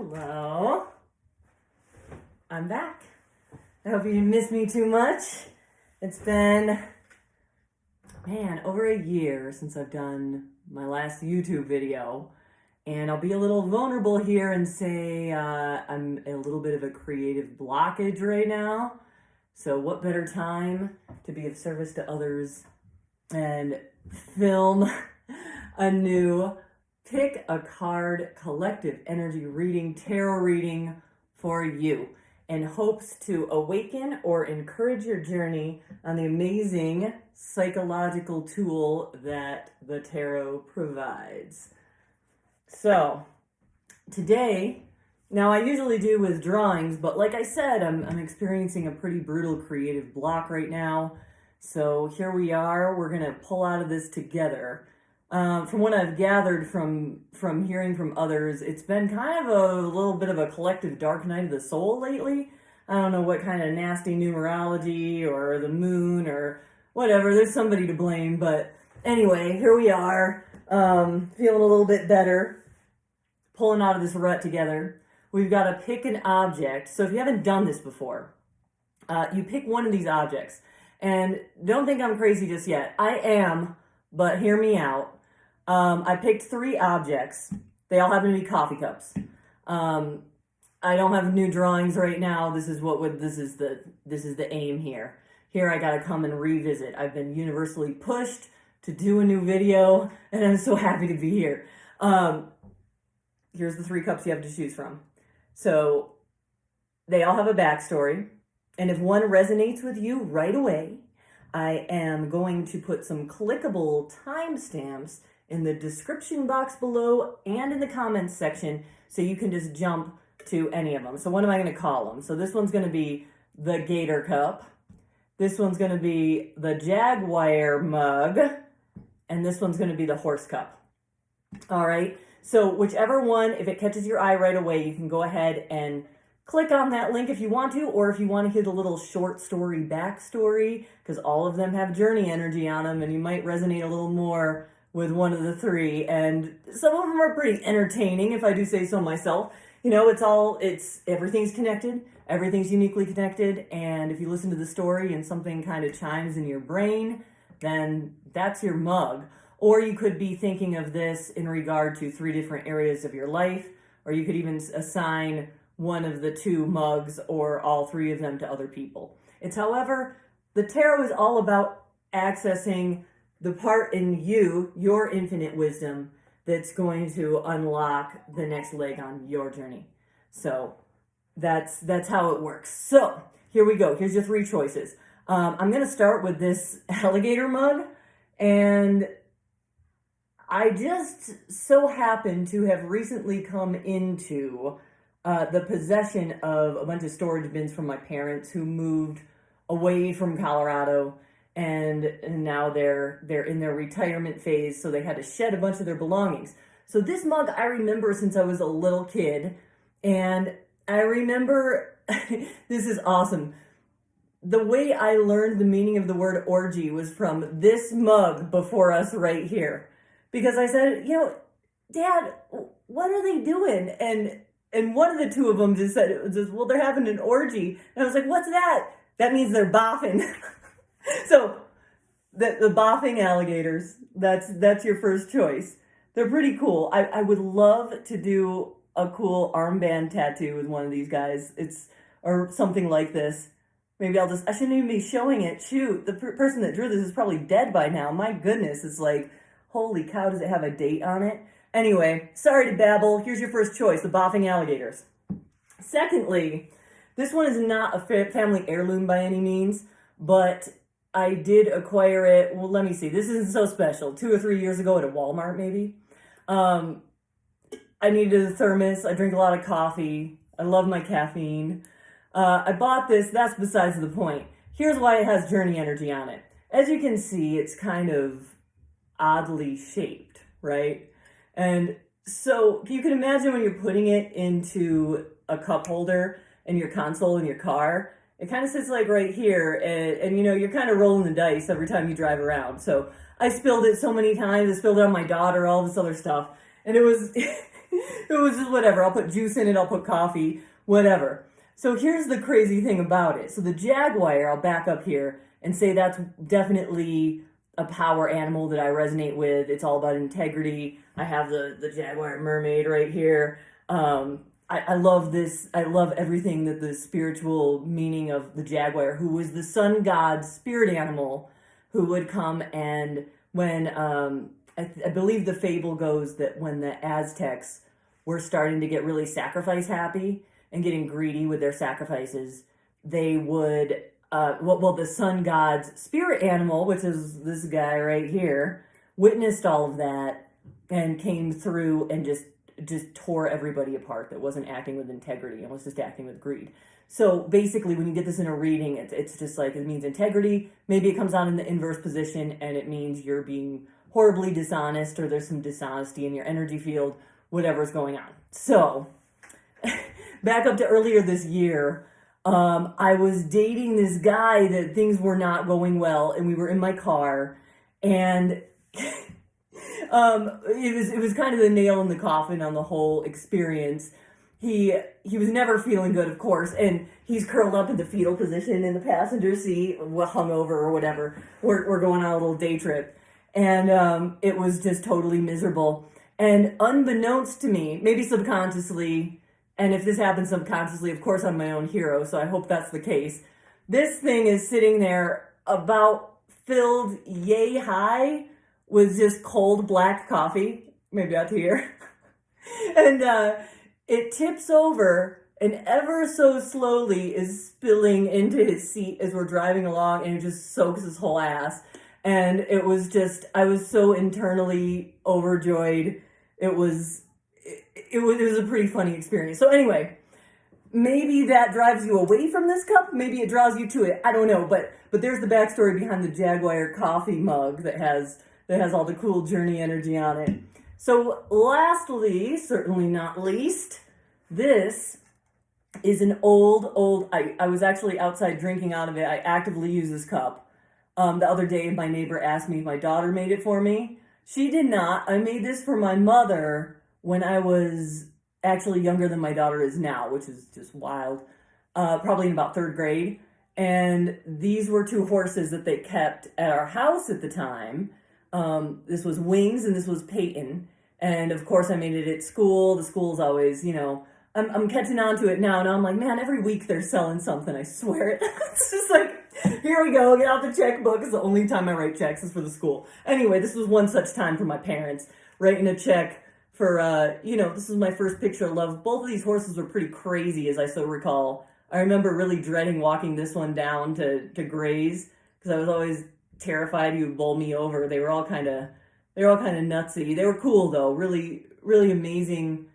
Hello. I'm back. I hope you didn't miss me too much. It's been, over a year since I've done my last YouTube video. And I'll be a little vulnerable here and say I'm in a little bit of a creative blockage right now. So what better time to be of service to others and film a new pick a card collective energy reading, tarot reading for you, in hopes to awaken or encourage your journey on the amazing psychological tool that the tarot provides. So today, now I usually do with drawings, but like I said, I'm experiencing a pretty brutal creative block right now. So here we are, we're gonna pull out of this together. From what I've gathered from hearing from others, it's been kind of a little bit of a collective dark night of the soul lately. I don't know what kind of nasty numerology or the moon or whatever. There's somebody to blame, but anyway, here we are, feeling a little bit better, pulling out of this rut together. We've got to pick an object. So if you haven't done this before, you pick one of these objects. And don't think I'm crazy just yet. I am, but hear me out. I picked 3 objects. They all happen to be coffee cups. I don't have new drawings right now. This is the aim here. Here I gotta come and revisit. I've been universally pushed to do a new video, and I'm so happy to be here. Here's the 3 cups you have to choose from. So they all have a backstory, and if one resonates with you right away, I am going to put some clickable timestamps in the description box below and in the comments section so you can just jump to any of them. So what am I going to call them? So this one's going to be the Gator Cup. This one's going to be the Jaguar Mug. And this one's going to be the Horse Cup. All right. So whichever one, if it catches your eye right away, you can go ahead and click on that link if you want to, or if you want to hear the little short story backstory, because all of them have journey energy on them, and you might resonate a little more with one of the 3. And some of them are pretty entertaining, if I do say so myself. You know, everything's connected, everything's uniquely connected, and if you listen to the story and something kind of chimes in your brain, then that's your mug. Or you could be thinking of this in regard to 3 different areas of your life, or you could even assign one of the 2 mugs or all 3 of them to other people. It's, however, the tarot is all about accessing the part in you, your infinite wisdom, that's going to unlock the next leg on your journey. So that's how it works. So here we go. Here's your 3 choices. I'm going to start with this alligator mug, and I just so happen to have recently come into the possession of a bunch of storage bins from my parents who moved away from Colorado, and now they're in their retirement phase, so they had to shed a bunch of their belongings. So this mug I remember since I was a little kid, and I remember, this is awesome, the way I learned the meaning of the word orgy was from this mug before us right here. Because I said, Dad, what are they doing? And one of the 2 of them just said, well, they're having an orgy. And I was like, what's that? That means they're boffing. So the boffing alligators, that's your first choice. They're pretty cool. I would love to do a cool armband tattoo with one of these guys. Or something like this. Maybe I shouldn't even be showing it. Shoot, the person that drew this is probably dead by now. My goodness, it's like, holy cow, does it have a date on it? Anyway, sorry to babble. Here's your first choice, the boffing alligators. Secondly, this one is not a family heirloom by any means, but I did acquire it. Well, let me see. This isn't so special. 2 or 3 years ago at a Walmart, maybe. I needed a thermos. I drink a lot of coffee. I love my caffeine. I bought this. That's besides the point. Here's why it has journey energy on it. As you can see, it's kind of oddly shaped, right? And so you can imagine when you're putting it into a cup holder in your console in your car, it kind of sits like right here, and you're kind of rolling the dice every time you drive around. So I spilled it so many times. I spilled it on my daughter, all this other stuff. And it was It was just whatever. I'll put juice in it, I'll put coffee, whatever. So here's the crazy thing about it. So the Jaguar, I'll back up here and say that's definitely a power animal that I resonate with. It's all about integrity. I have the Jaguar mermaid right here. I love this. I love everything that the spiritual meaning of the Jaguar, who was the sun god's spirit animal, who would come and when I believe the fable goes that when the Aztecs were starting to get really sacrifice happy and getting greedy with their sacrifices, they would the sun god's spirit animal, which is this guy right here, witnessed all of that and came through and just tore everybody apart that wasn't acting with integrity and was just acting with greed. So basically, when you get this in a reading, it's just like it means integrity. Maybe it comes out in the inverse position and it means you're being horribly dishonest or there's some dishonesty in your energy field, whatever's going on. So back up to earlier this year, I was dating this guy that things were not going well, and we were in my car, and it was kind of the nail in the coffin on the whole experience. He was never feeling good, of course, and he's curled up in the fetal position in the passenger seat, hungover or whatever. We're going on a little day trip, and it was just totally miserable. And unbeknownst to me, maybe subconsciously, and if this happens subconsciously, of course I'm my own hero, so I hope that's the case. This thing is sitting there about filled yay high with just cold black coffee, maybe out here. And it tips over and ever so slowly is spilling into his seat as we're driving along, and it just soaks his whole ass. And it was just, I was so internally overjoyed. It was a pretty funny experience. So anyway, maybe that drives you away from this cup. Maybe it draws you to it. I don't know. But there's the backstory behind the Jaguar coffee mug that has all the cool journey energy on it. So lastly, certainly not least, this is an old, I was actually outside drinking out of it. I actively use this cup. The other day, my neighbor asked me if my daughter made it for me. She did not. I made this for my mother when I was actually younger than my daughter is now, which is just wild, probably in about third grade. And these were two horses that they kept at our house at the time. This was Wings and this was Peyton. And of course I made it at school. The school's always, I'm catching on to it now. And I'm like, man, every week they're selling something. I swear it. It's just like, here we go. Get out the checkbook. It's the only time I write checks is for the school. Anyway, this was one such time for my parents, writing a check for, this is my first picture of love. Both of these horses were pretty crazy, as I so recall. I remember really dreading walking this one down to graze because I was always terrified he would bowl me over. They were all kind of nutsy. They were cool though, really, really amazing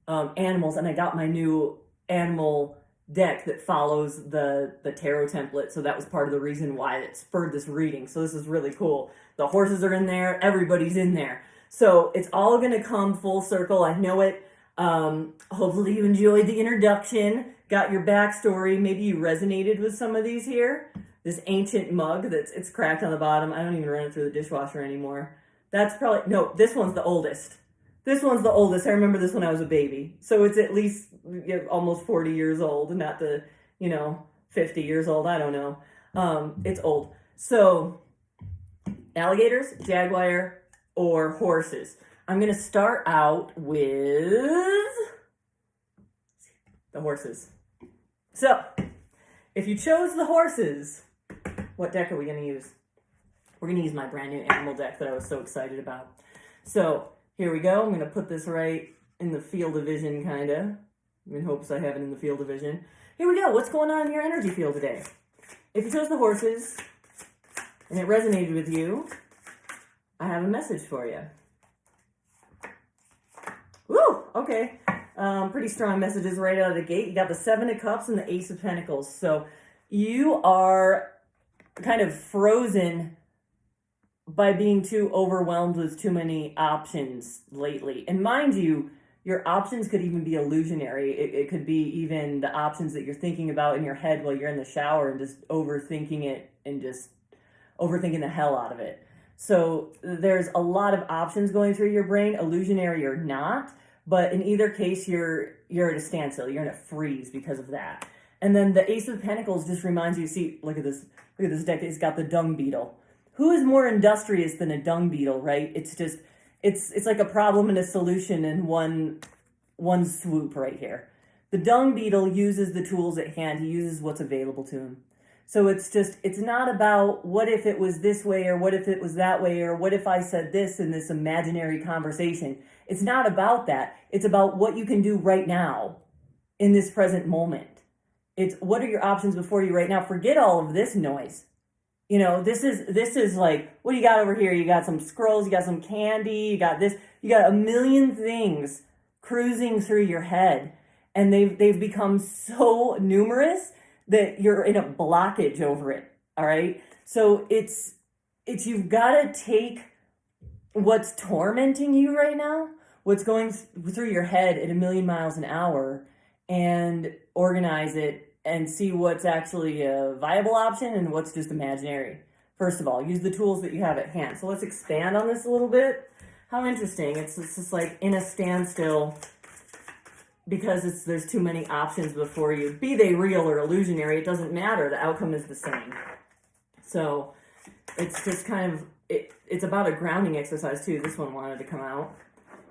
animals. And I got my new animal deck that follows the tarot template, so that was part of the reason why it spurred this reading. So this is really cool. The horses are in there. Everybody's in there. So it's all going to come full circle. I know it. Hopefully you enjoyed the introduction, got your backstory. Maybe you resonated with some of these here. This ancient mug it's cracked on the bottom. I don't even run it through the dishwasher anymore. That's probably, no, this one's the oldest. This one's the oldest. I remember this when I was a baby. So it's at least almost 40 years old, not the, 50 years old. I don't know. It's old. So alligators, jaguar, or horses. I'm going to start out with the horses. So, if you chose the horses, what deck are we going to use? We're going to use my brand new animal deck that I was so excited about. So, here we go. I'm going to put this right in the field of vision, kind of, in hopes I have it in the field of vision. Here we go. What's going on in your energy field today? If you chose the horses and it resonated with you, I have a message for you. Woo! Okay. Pretty strong messages right out of the gate. You got the Seven of Cups and the Ace of Pentacles. So you are kind of frozen by being too overwhelmed with too many options lately. And mind you, your options could even be illusionary. It could be even the options that you're thinking about in your head while you're in the shower and just overthinking it and just overthinking the hell out of it. So there's a lot of options going through your brain, illusionary or not, but in either case, you're at a standstill. You're in a freeze because of that. And then the Ace of Pentacles just reminds you, see, look at this deck. It's got the dung beetle. Who is more industrious than a dung beetle, right? It's just, it's like a problem and a solution in one swoop right here. The dung beetle uses the tools at hand. He uses what's available to him. So it's not about what if it was this way or what if it was that way or what if I said this in this imaginary conversation. It's not about that. It's about what you can do right now in this present moment. It's what are your options before you right now? Forget all of this noise. You know, this is like, what do you got over here? You got some scrolls, you got some candy, you got this, you got a million things cruising through your head. And they've become so numerous that you're in a blockage over it. All right. So it's you've got to take what's tormenting you right now, what's going through your head at 1,000,000 miles an hour, and organize it and see what's actually a viable option and what's just imaginary. First of all, use the tools that you have at hand. So let's expand on this a little bit. How interesting. It's just like in a standstill because there's too many options before you. Be they real or illusionary, it doesn't matter. The outcome is the same. So it's just kind of, it's about a grounding exercise too. This one wanted to come out.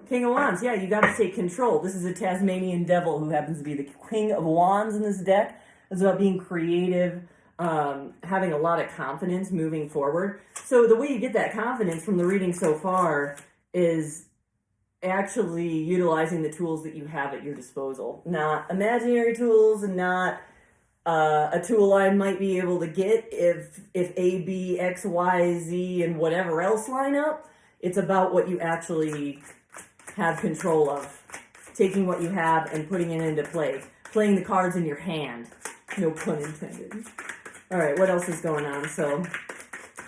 King of Wands, yeah, you got to take control. This is a Tasmanian devil who happens to be the King of Wands in this deck. It's about being creative, having a lot of confidence moving forward. So the way you get that confidence from the reading so far is actually utilizing the tools that you have at your disposal. Not imaginary tools and not a tool I might be able to get if A, B, X, Y, Z, and whatever else line up. It's about what you actually have control of. Taking what you have and putting it into play. Playing the cards in your hand. No pun intended. All right, what else is going on? So,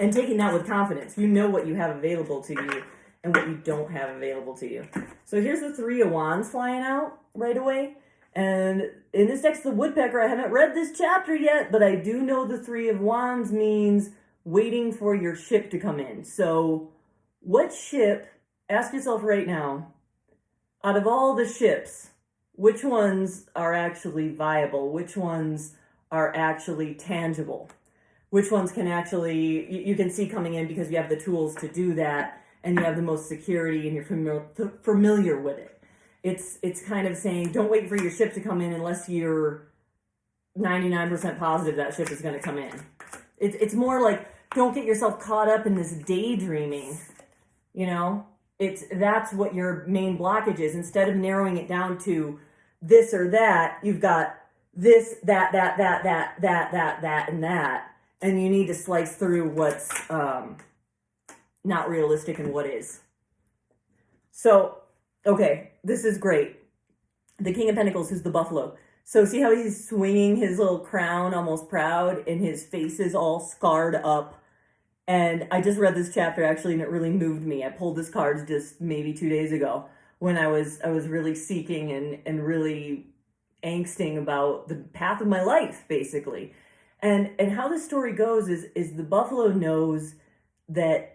and taking that with confidence. You know what you have available to you and what you don't have available to you. So here's the Three of Wands flying out right away. And in this deck's the Woodpecker. I haven't read this chapter yet, but I do know the Three of Wands means waiting for your ship to come in. So what ship, ask yourself right now, out of all the ships, which ones are actually viable? Which ones are actually tangible? Which ones can actually, you can see coming in because you have the tools to do that and you have the most security and you're familiar with it. It's kind of saying, don't wait for your ship to come in unless you're 99% positive that ship is going to come in. It's more like, don't get yourself caught up in this daydreaming, you know? That's what your main blockage is. Instead of narrowing it down to this or that, you've got this, that, and that. And you need to slice through what's not realistic and what is. So, okay, this is great. The King of Pentacles, who's the buffalo. So see how he's swinging his little crown, almost proud, and his face is all scarred up. And I just read this chapter actually, and it really moved me. I pulled this card just maybe 2 days ago when I was really seeking and really angsting about the path of my life, basically. And how the story goes is the buffalo knows that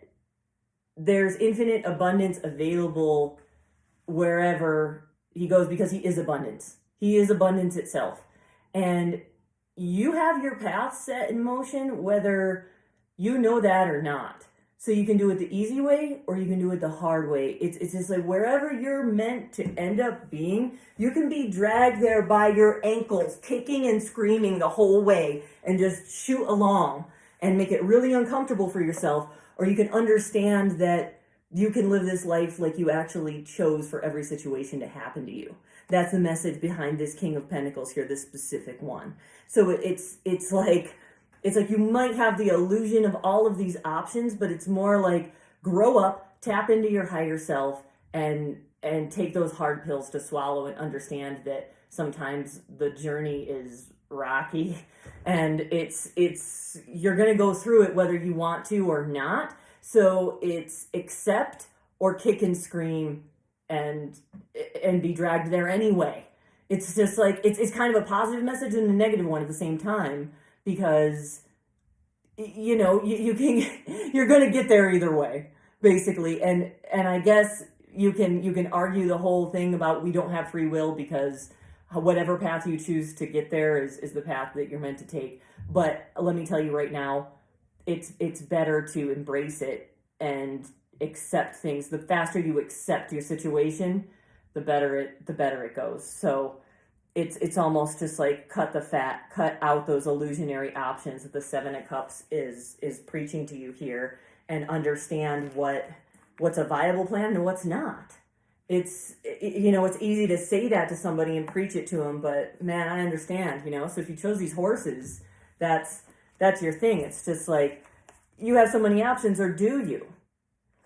there's infinite abundance available wherever he goes because he is abundance. He is abundance itself. And you have your path set in motion, whether you know that or not. So you can do it the easy way or you can do it the hard way. It's just like wherever you're meant to end up being, you can be dragged there by your ankles, kicking and screaming the whole way and just shoot along and make it really uncomfortable for yourself. Or you can understand that you can live this life like you actually chose for every situation to happen to you. That's the message behind this King of Pentacles here, this specific one. So it's like you might have the illusion of all of these options, but it's more like grow up, tap into your higher self, and take those hard pills to swallow and understand that sometimes the journey is rocky and you're going to go through it whether you want to or not. So it's accept or kick and scream and be dragged there anyway. It's just like, it's kind of a positive message and a negative one at the same time. Because, you know, you're going to get there either way, basically. And I guess you can argue the whole thing about we don't have free will because whatever path you choose to get there is the path that you're meant to take. But let me tell you right now, it's better to embrace it and accept things. The faster you accept your situation, the better it goes. So it's almost just like cut the fat, cut out those illusionary options that the Seven of Cups is preaching to you here, and understand what's a viable plan and what's not. It's easy to say that to somebody and preach it to them, but man, I understand, so if you chose these horses, that's your thing. It's just like, you have so many options, or do you?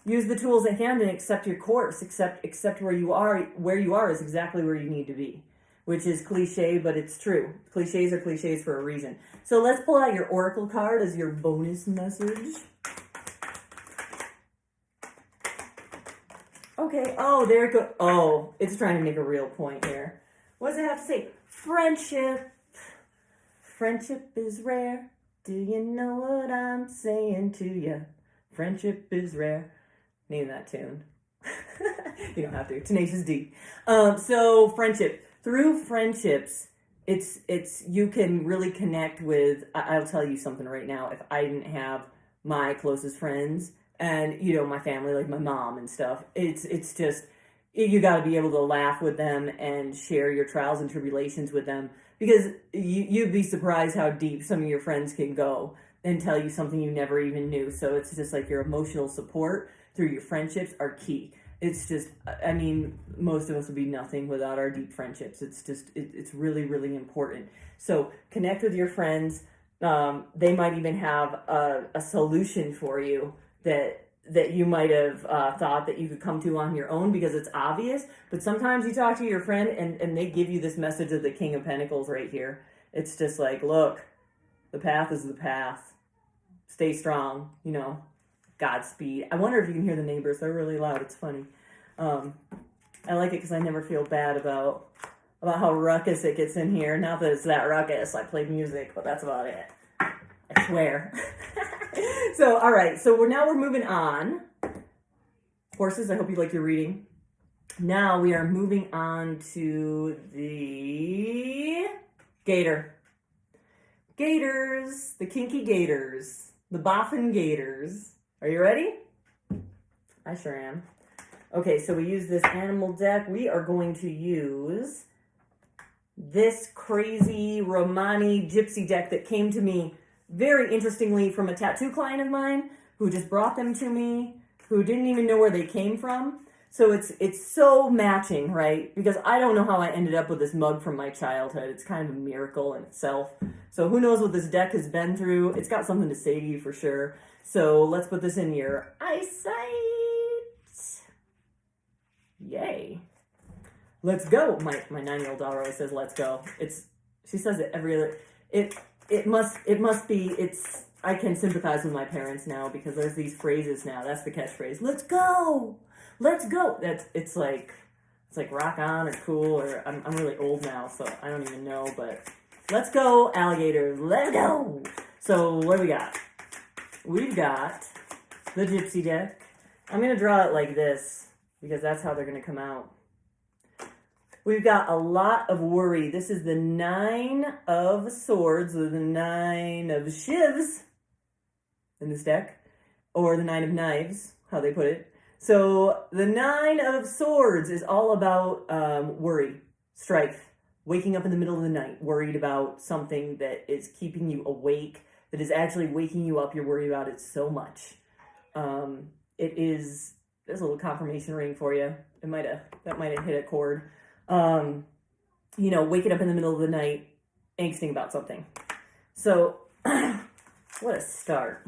Use the tools at hand and accept your course. Accept where you are is exactly where you need to be, which is cliche, but it's true. Cliches are cliches for a reason. So let's pull out your Oracle card as your bonus message. Okay, oh, there it goes. Oh, it's trying to make a real point here. What does it have to say? Friendship. Friendship is rare. Do you know what I'm saying to you? Friendship is rare. Name that tune. You don't have to. Tenacious D. So friendship. Through friendships, it's you can really connect with. I'll tell you something right now. If I didn't have my closest friends and my family, like my mom and stuff, it's just, you got to be able to laugh with them and share your trials and tribulations with them, because you'd be surprised how deep some of your friends can go and tell you something you never even knew. So it's just like your emotional support through your friendships are key. It's just, most of us would be nothing without our deep friendships. It's just, it's really, really important. So connect with your friends. They might even have a solution for you that you might have thought that you could come to on your own, because it's obvious. But sometimes you talk to your friend and they give you this message of the King of Pentacles right here. It's just like, look, the path is the path. Stay strong, Godspeed. I wonder if you can hear the neighbors. They're really loud. It's funny. I like it because I never feel bad about how ruckus it gets in here. Not that it's that ruckus. I played music, but that's about it. I swear. So, all right. So we're moving on. Horses, I hope you like your reading. Now we are moving on to the gator. Gators, the kinky gators, the boffin gators. Are you ready? I sure am. Okay, so we use this animal deck. We are going to use this crazy Romani gypsy deck that came to me very interestingly from a tattoo client of mine who just brought them to me, who didn't even know where they came from. So it's so matching, right? Because I don't know how I ended up with this mug from my childhood. It's kind of a miracle in itself. So who knows what this deck has been through. It's got something to say to you for sure. So let's put this in your eyesight. Yay. Let's go. My 9-year-old daughter always says, let's go. She says it every other, it must be, I can sympathize with my parents now, because there's these phrases now. That's the catchphrase. Let's go. Let's go. It's like rock on or cool, or I'm really old now, so I don't even know, but let's go, alligators. Let's go. So what do we got? We've got the gypsy deck. I'm going to draw it like this because that's how they're going to come out. We've got a lot of worry. This is the 9 of Swords, or the 9 of Shivs in this deck, or the 9 of Knives, how they put it. So the 9 of Swords is all about worry, strife, waking up in the middle of the night, worried about something that is keeping you awake, that is actually waking you up. You're worried about it so much. There's a little confirmation ring for you. That might have hit a chord. Waking up in the middle of the night, angsting about something. So, what a start.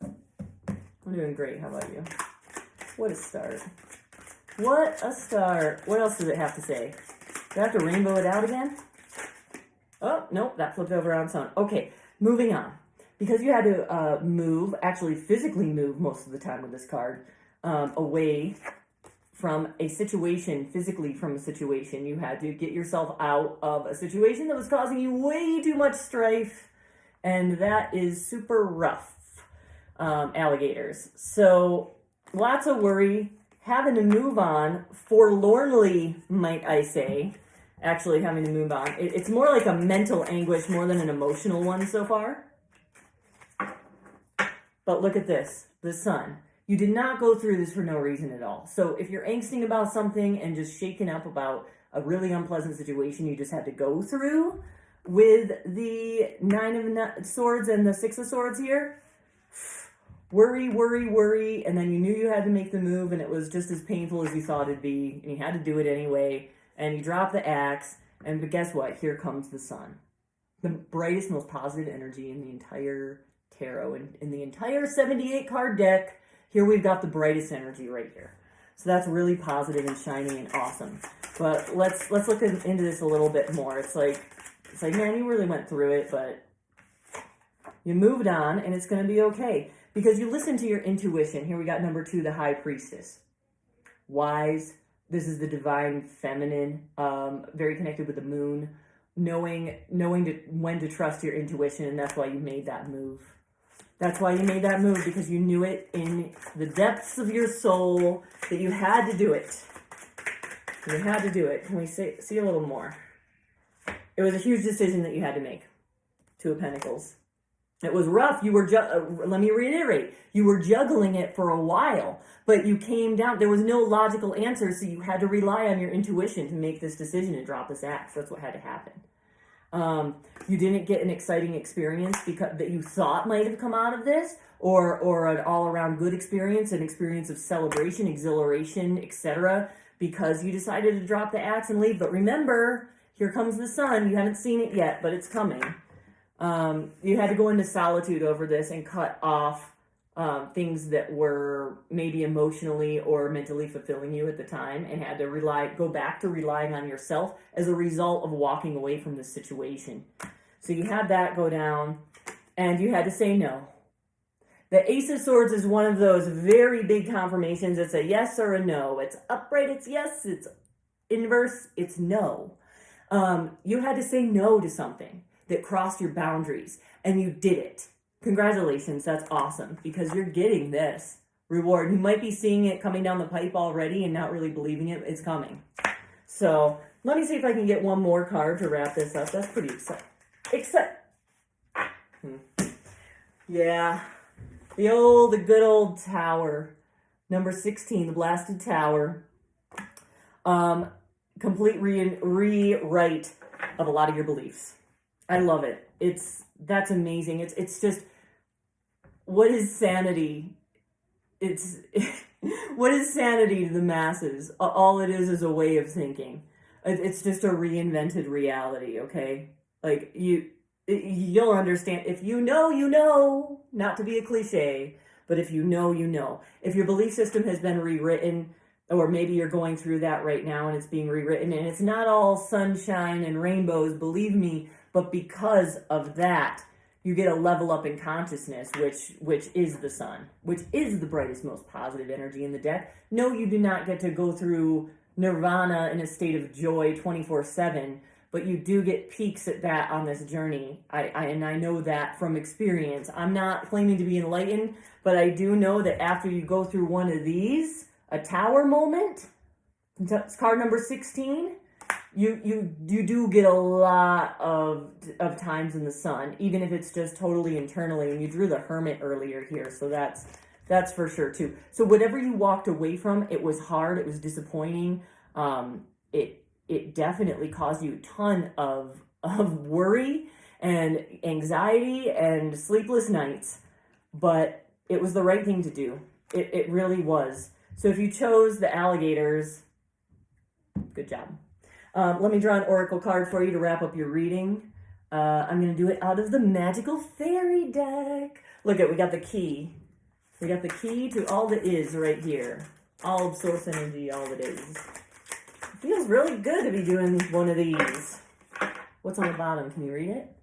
I'm doing great. How about you? What a start. What a start. What else does it have to say? Do I have to rainbow it out again? Oh, nope, that flipped over on its own. Okay, moving on. Because you had to move, actually physically move most of the time with this card, away from a situation, physically from a situation. You had to get yourself out of a situation that was causing you way too much strife, and that is super rough, alligators. So lots of worry, having to move on, forlornly, might I say, actually having to move on. It's more like a mental anguish more than an emotional one so far. But look at this, the sun. You did not go through this for no reason at all. So if you're angsting about something and just shaken up about a really unpleasant situation you just had to go through with the Nine of Swords and the Six of Swords here, worry, and then you knew you had to make the move and it was just as painful as you thought it'd be, and you had to do it anyway, and you drop the axe, but guess what? Here comes the sun. The brightest, most positive energy in the entire tarot, and in the entire 78 card deck, here we've got the brightest energy right here. So that's really positive and shiny and awesome. But let's look into this a little bit more. It's like, man, you really went through it, but you moved on, and it's going to be okay. Because you listen to your intuition. Here we got number 2, the High Priestess. Wise. This is the divine feminine, very connected with the moon. Knowing when to trust your intuition, and that's why you made that move. That's why you made that move, because you knew it in the depths of your soul that you had to do it. You had to do it. Can we see a little more? It was a huge decision that you had to make. 2 of Pentacles. It was rough. You were, let me reiterate, you were juggling it for a while, but you came down. There was no logical answer, so you had to rely on your intuition to make this decision and drop this axe. That's what had to happen. You didn't get an exciting experience because that you thought might have come out of this, or an all-around good experience, an experience of celebration, exhilaration, etc., because you decided to drop the axe and leave. But remember, here comes the sun. You haven't seen it yet, but it's coming. You had to go into solitude over this and cut off things that were maybe emotionally or mentally fulfilling you at the time, and had to go back to relying on yourself as a result of walking away from this situation. So you had that go down, and you had to say no. The Ace of Swords is one of those very big confirmations. It's a yes or a no. It's upright, it's yes. It's inverse, it's no. You had to say no to something that crossed your boundaries, and you did it. Congratulations, that's awesome, because you're getting this reward. You might be seeing it coming down the pipe already and not really believing it. It's coming. So let me see if I can get one more card to wrap this up. That's pretty exciting. Yeah, the good old Tower. Number 16, the Blasted Tower. Complete rewrite of a lot of your beliefs. I love it. That's amazing. It's just, what is sanity? What is sanity to the masses? All it is a way of thinking. It's just a reinvented reality, okay? Like, you'll understand. If you know, you know. Not to be a cliche, but if you know, you know. If your belief system has been rewritten, or maybe you're going through that right now and it's being rewritten, and it's not all sunshine and rainbows, believe me, but because of that, you get a level up in consciousness, which is the sun, which is the brightest, most positive energy in the deck. No, you do not get to go through nirvana in a state of joy 24/7, but you do get peaks at that on this journey. And I know that from experience. I'm not claiming to be enlightened, but I do know that after you go through one of these, a tower moment, it's card number 16, you do get a lot of times in the sun, even if it's just totally internally. And you drew the Hermit earlier here, so that's for sure too. So whatever you walked away from, it was hard, it was disappointing. It definitely caused you a ton of worry and anxiety and sleepless nights, but it was the right thing to do. It really was. So if you chose the alligators, good job. Let me draw an oracle card for you to wrap up your reading. I'm going to do it out of the Magical Fairy deck. Look we got the key. We got the key to all that is right here. All of source energy, all that is. It feels really good to be doing one of these. What's on the bottom? Can you read it?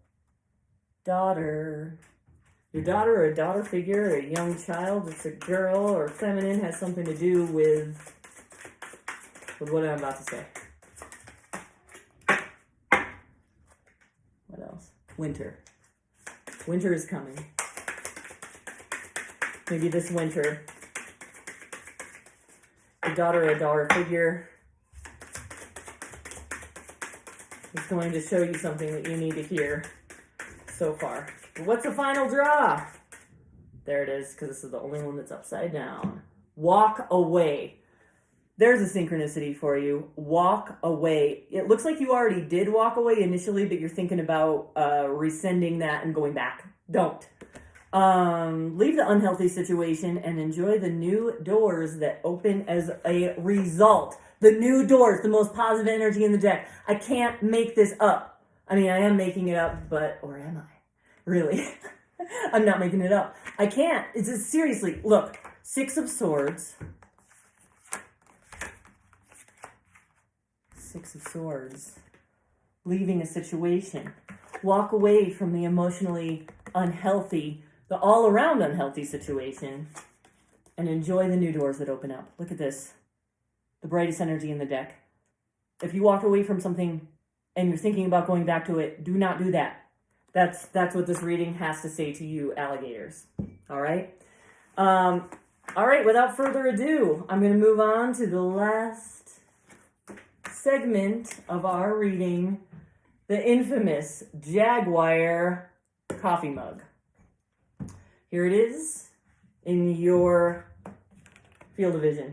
Daughter. Your daughter or a daughter figure, or a young child, it's a girl or feminine, has something to do with what I'm about to say. What else? Winter. Winter is coming. Maybe this winter a daughter figure is going to show you something that you need to hear so far. But what's the final draw? There it is, because this is the only one that's upside down. Walk away. There's a synchronicity for you. Walk away. It looks like you already did walk away initially, but you're thinking about rescinding that and going back. Don't. Leave the unhealthy situation and enjoy the new doors that open as a result. The new doors, the most positive energy in the deck. I can't make this up. I mean, I am making it up, but, or am I? Really? I'm not making it up. I can't. It's just, seriously, look, 6 of Swords. 6 of Swords. Leaving a situation. Walk away from the emotionally unhealthy, the all-around unhealthy situation, and enjoy the new doors that open up. Look at this. The brightest energy in the deck. If you walk away from something and you're thinking about going back to it, do not do that. That's what this reading has to say to you, alligators. All right? All right, without further ado, I'm going to move on to the last segment of our reading, the infamous Jaguar coffee mug. Here it is in your field of vision.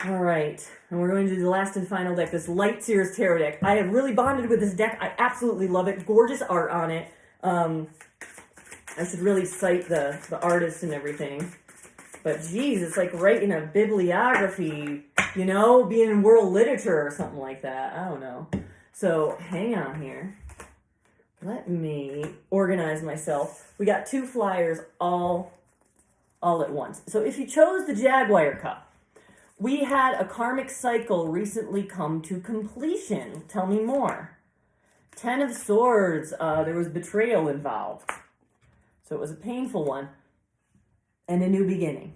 All right, and we're going to do the last and final deck, this Light Sears Tarot deck. I have really bonded with this deck. I absolutely love it. Gorgeous art on it. I should really cite the artist and everything. But geez, it's like writing a bibliography, you know, being in world literature or something like that. I don't know. So hang on here. Let me organize myself. We got 2 flyers all at once. So if you chose the Jaguar Cup, we had a karmic cycle recently come to completion. Tell me more. 10 of Swords, there was betrayal involved. So it was a painful one. And a new beginning.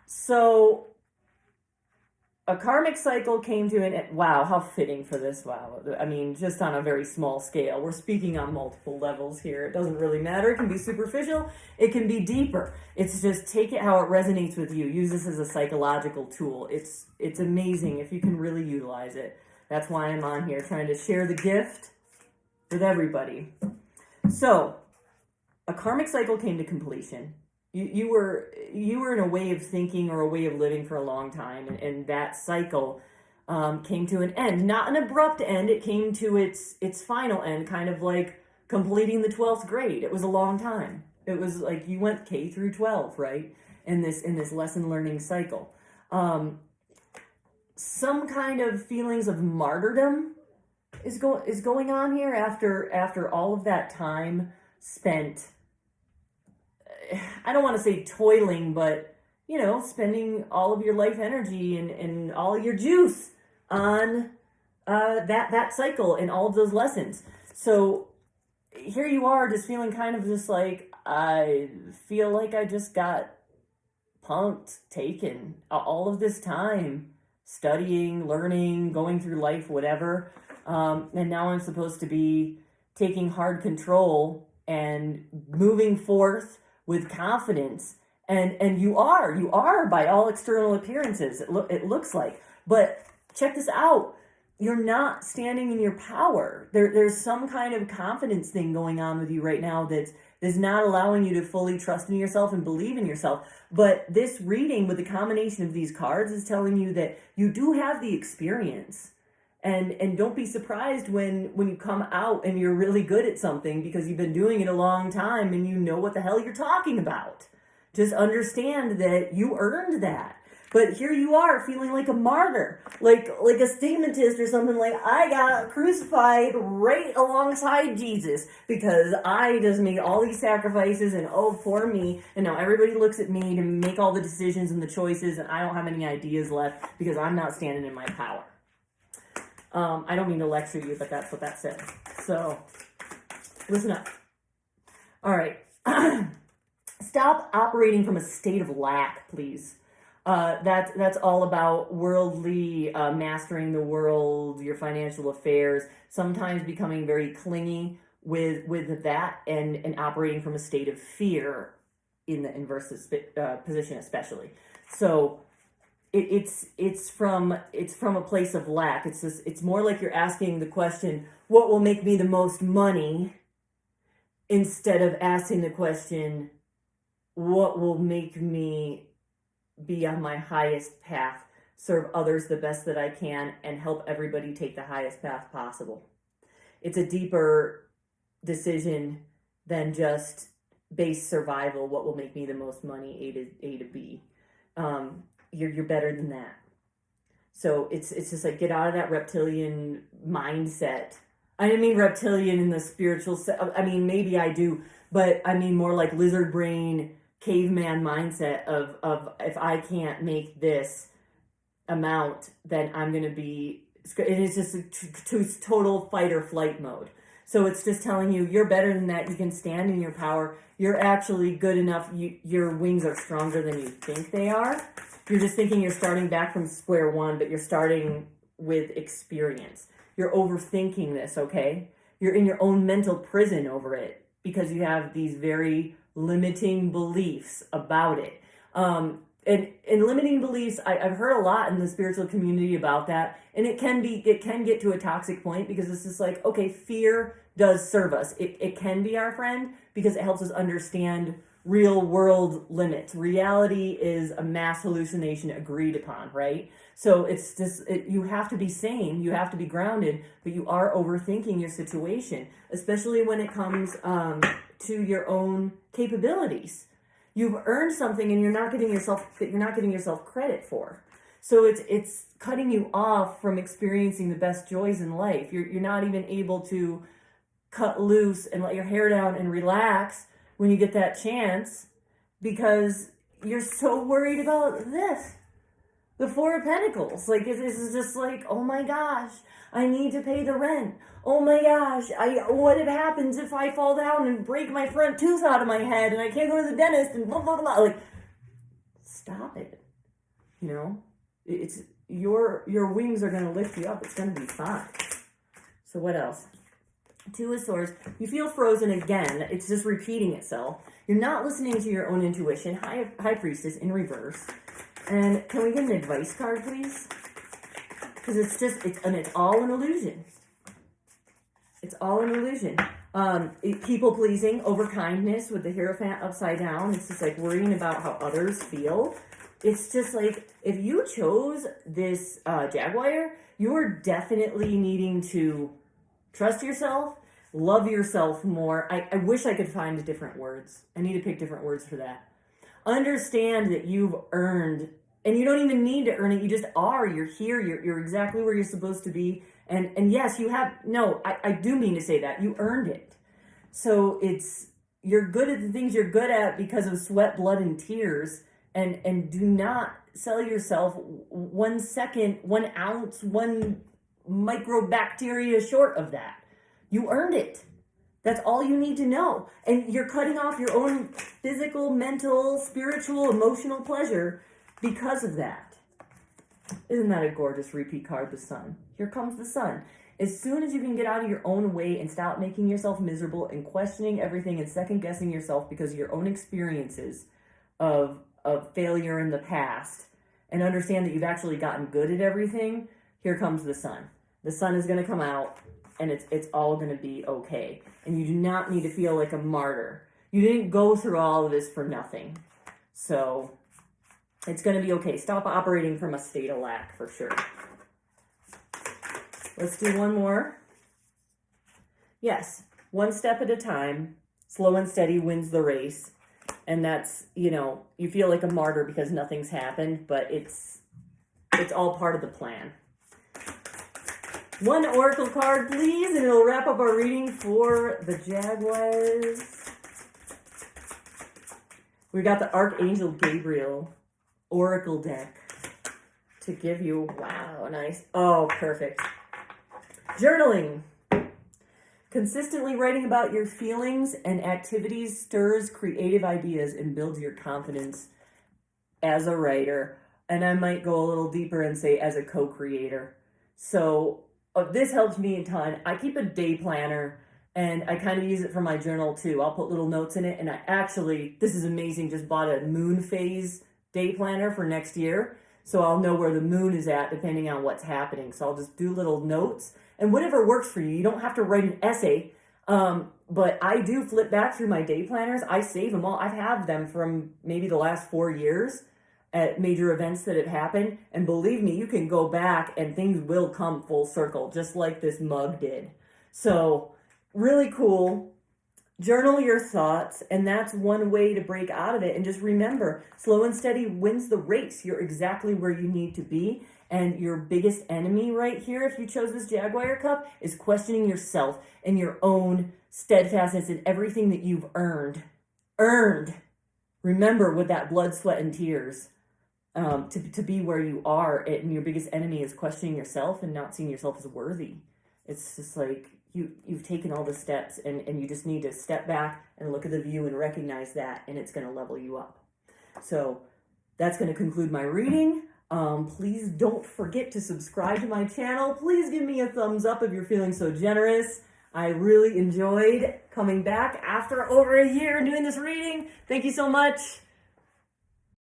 So a karmic cycle came to an end. Wow, how fitting for this. Wow. I mean, just on a very small scale. We're speaking on multiple levels here. It doesn't really matter. It can be superficial. It can be deeper. It's just take it how it resonates with you. Use this as a psychological tool. It's amazing if you can really utilize it. That's why I'm on here, trying to share the gift with everybody. So, a karmic cycle came to completion. You were in a way of thinking or a way of living for a long time, and that cycle came to an end. Not an abrupt end. It came to its final end, kind of like completing the 12th grade. It was a long time. It was like you went K through 12, right? In this lesson learning cycle. Some kind of feelings of martyrdom is going on here after all of that time spent. I don't want to say toiling, but, you know, spending all of your life energy and all of your juice on that cycle and all of those lessons. So here you are just feeling kind of just like, I feel like I just got punked, taken all of this time studying, learning, going through life, whatever. And now I'm supposed to be taking hard control and moving forth with confidence, and you are by all external appearances. It looks like, but check this out. You're not standing in your power. There's some kind of confidence thing going on with you right now that's not allowing you to fully trust in yourself and believe in yourself. But this reading with the combination of these cards is telling you that you do have the experience. And don't be surprised when you come out and you're really good at something because you've been doing it a long time and you know what the hell you're talking about. Just understand that you earned that. But here you are feeling like a martyr, like a stigmatist or something, like I got crucified right alongside Jesus because I just made all these sacrifices and oh, poor me. And now everybody looks at me to make all the decisions and the choices and I don't have any ideas left because I'm not standing in my power. I don't mean to lecture you, but that's what that said. So, listen up. All right. Stop operating from a state of lack, please. That's all about worldly, mastering the world, your financial affairs, sometimes becoming very clingy with that and operating from a state of fear in the inverse position especially. So it's from a place of lack. It's more like you're asking the question, what will make me the most money, instead of asking the question, what will make me be on my highest path, serve others the best that I can, and help everybody take the highest path possible. It's a deeper decision than just base survival. What will make me the most money, A to B. You're better than that. So it's just like, get out of that reptilian mindset. I didn't mean reptilian in the spiritual I mean, maybe I do, but I mean more like lizard brain, caveman mindset of if I can't make this amount, then I'm going to be, and it's just a total fight or flight mode. So it's just telling you, you're better than that. You can stand in your power. You're actually good enough. Your wings are stronger than you think they are. You're just thinking you're starting back from square one, but you're starting with experience. You're overthinking this, okay? You're in your own mental prison over it because you have these very limiting beliefs about it. And limiting beliefs, I've heard a lot in the spiritual community about that. And it can get to a toxic point, because it's just like, okay, fear does serve us. It can be our friend because it helps us understand real world limits. Reality is a mass hallucination agreed upon, right? So it's just, you have to be sane, you have to be grounded, but you are overthinking your situation, especially when it comes to your own capabilities. You've earned something and you're not getting yourself credit for. So it's cutting you off from experiencing the best joys in life. You're not even able to cut loose and let your hair down and relax when you get that chance, because you're so worried about this. The Four of Pentacles, like this is just like, oh my gosh, I need to pay the rent. Oh my gosh, what happens if I fall down and break my front tooth out of my head and I can't go to the dentist and blah blah blah. Like, stop it. You know, it's your wings are gonna lift you up. It's gonna be fine. So what else? Two of Swords. You feel frozen again. It's just repeating itself. You're not listening to your own intuition. High Priestess in reverse. And can we get an advice card, please? Because it's all an illusion. It's all an illusion. People pleasing over kindness with the Hierophant upside down. It's just like worrying about how others feel. It's just like, if you chose this Jaguar, you are definitely needing to trust yourself, love yourself more. I wish I could find different words. I need to pick different words for that. Understand that you've earned, and you don't even need to earn it. You just are. You're here. You're exactly where you're supposed to be. And yes, you have, no, I do mean to say that. You earned it. So you're good at the things you're good at because of sweat, blood, and tears. And do not sell yourself 1 second, 1 ounce, 1 microbacteria short of that. You earned it. That's all you need to know. And you're cutting off your own physical, mental, spiritual, emotional pleasure because of that. Isn't that a gorgeous repeat card, the Sun? Here comes the Sun. As soon as you can get out of your own way and stop making yourself miserable and questioning everything and second guessing yourself because of your own experiences of failure in the past, and understand that you've actually gotten good at everything, here comes the Sun. The Sun is going to come out, and it's all going to be okay. And you do not need to feel like a martyr. You didn't go through all of this for nothing. So it's going to be okay. Stop operating from a state of lack, for sure. Let's do one more. Yes, one step at a time. Slow and steady wins the race. And that's, you feel like a martyr because nothing's happened, but it's all part of the plan. One oracle card, please, and it'll wrap up our reading for the Jaguars. We got the Archangel Gabriel oracle deck to give you, wow, nice. Oh, perfect. Journaling. Consistently writing about your feelings and activities stirs creative ideas and builds your confidence as a writer. And I might go a little deeper and say as a co-creator. So this helps me a ton. I keep a day planner and I kind of use it for my journal too. I'll put little notes in it. And I actually, this is amazing, just bought a moon phase day planner for next year. So I'll know where the moon is at depending on what's happening. So I'll just do little notes and whatever works for you. You don't have to write an essay. But I do flip back through my day planners. I save them all. I've had them from maybe the last 4 years at major events that have happened. And believe me, you can go back and things will come full circle, just like this mug did. So really cool. Journal your thoughts, and that's one way to break out of it. And just remember, slow and steady wins the race. You're exactly where you need to be. And your biggest enemy right here, if you chose this Jaguar Cup, is questioning yourself and your own steadfastness in everything that you've earned. Remember, with that blood, sweat, and tears, to be where you are. And your biggest enemy is questioning yourself and not seeing yourself as worthy. It's just like you've taken all the steps, and you just need to step back and look at the view and recognize that, and it's going to level you up. So that's going to conclude my reading. Please don't forget to subscribe to my channel. Please give me a thumbs up if you're feeling so generous. I really enjoyed coming back after over a year and doing this reading. Thank you so much.